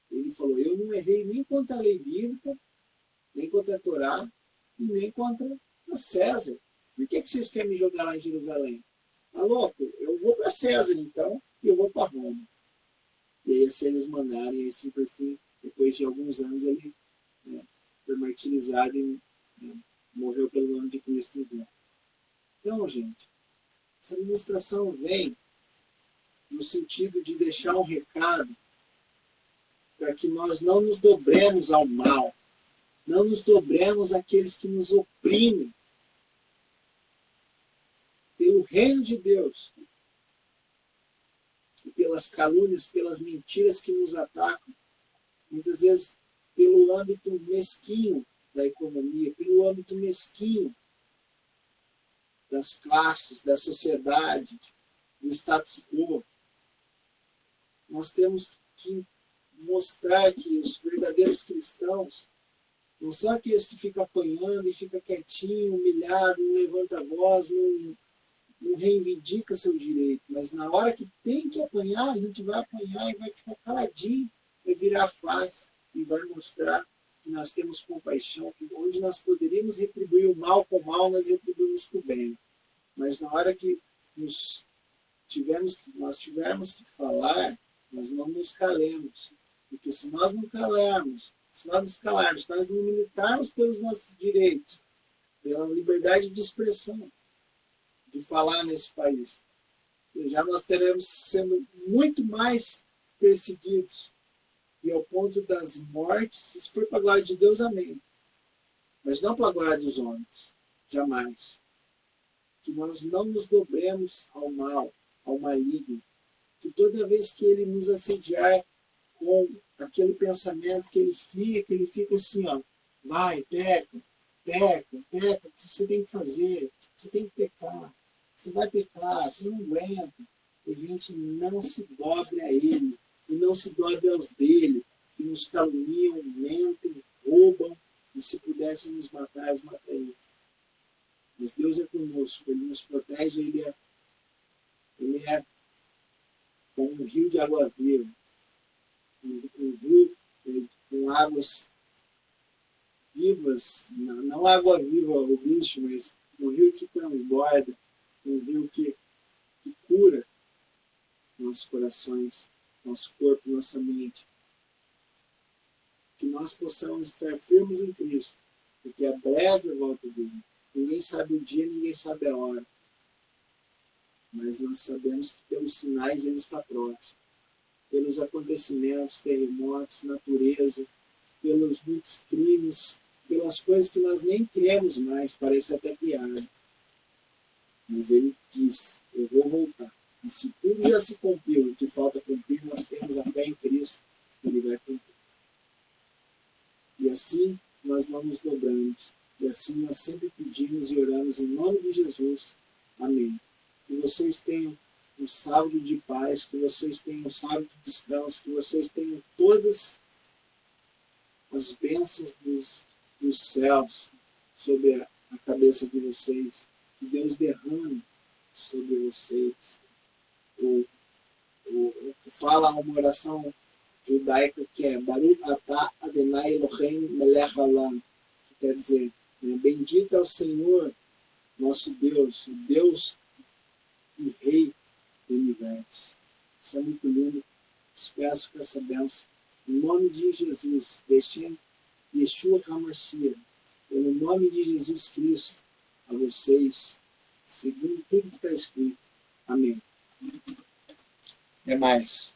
ele falou, eu não errei nem contra a lei bíblica, nem contra a Torá, e nem contra o César. Por que vocês querem me jogar lá em Jerusalém? Tá louco? Eu vou para César, então, e eu vou para Roma. E aí, assim eles mandaram, e assim, por fim, depois de alguns anos, ele foi martirizado e morreu pelo nome de Cristo em Roma. Então, gente, essa administração vem no sentido de deixar um recado para que nós não nos dobremos ao mal, não nos dobremos àqueles que nos oprimem, pelo reino de Deus, e pelas calúnias, pelas mentiras que nos atacam, muitas vezes pelo âmbito mesquinho da economia, pelo âmbito mesquinho das classes, da sociedade, do status quo. Nós temos que mostrar que os verdadeiros cristãos não são aqueles que ficam apanhando e ficam quietinho, humilhado, não levanta a voz, não reivindica seu direito, mas na hora que tem que apanhar, a gente vai apanhar e vai ficar caladinho, vai virar a face e vai mostrar que nós temos compaixão, que onde nós poderíamos retribuir o mal com o mal, nós retribuímos com o bem. Mas na hora que nós tivermos que falar, nós não nos calemos. Porque se nós não calarmos, se nós nos calarmos, se nós não militarmos pelos nossos direitos, pela liberdade de expressão, de falar nesse país, já nós teremos sendo muito mais perseguidos. E ao ponto das mortes, se for para a glória de Deus, amém. Mas não para a glória dos homens, jamais. Que nós não nos dobremos ao mal, ao maligno. Que toda vez que ele nos assediar com aquele pensamento que ele fica assim, ó, vai, peca, o que você tem que fazer? Você tem que pecar. Você vai pecar, você não aguenta. E a gente não se dobre a ele. E não se dobre aos dele, que nos caluniam, mentem, roubam, e se pudessem nos matar, eles matariam. Mas Deus é conosco, ele nos protege, ele é como um rio de água viva, um rio com águas vivas, não água viva, o bicho, mas um rio que transborda, um rio que cura nossos corações, nosso corpo, nossa mente. Que nós possamos estar firmes em Cristo, porque é breve a volta dele. Ninguém sabe o dia, ninguém sabe a hora. Mas nós sabemos que pelos sinais ele está próximo. Pelos acontecimentos, terremotos, natureza, pelos muitos crimes, pelas coisas que nós nem cremos mais, parece até piada. Mas ele disse, eu vou voltar. E se tudo já se cumpriu, o que falta cumprir, nós temos a fé em Cristo, ele vai cumprir. E assim nós não nos dobramos. E assim nós sempre pedimos e oramos em nome de Jesus. Amém. Que vocês tenham um sábado de paz, que vocês tenham um sábado de descanso, que vocês tenham todas as bênçãos dos céus sobre a cabeça de vocês. Que Deus derrame sobre vocês. Fala uma oração judaica que é Baruch atah Adonai Eloheinu melech haolam, que quer dizer, bendito é o Senhor, nosso Deus, o Deus e Rei do Universo. Isso é muito lindo. Peço com essa bênção. Em nome de Jesus, Beshem Yeshua HaMashiach, pelo nome de Jesus Cristo, a vocês, segundo tudo que está escrito. Amém. Até mais.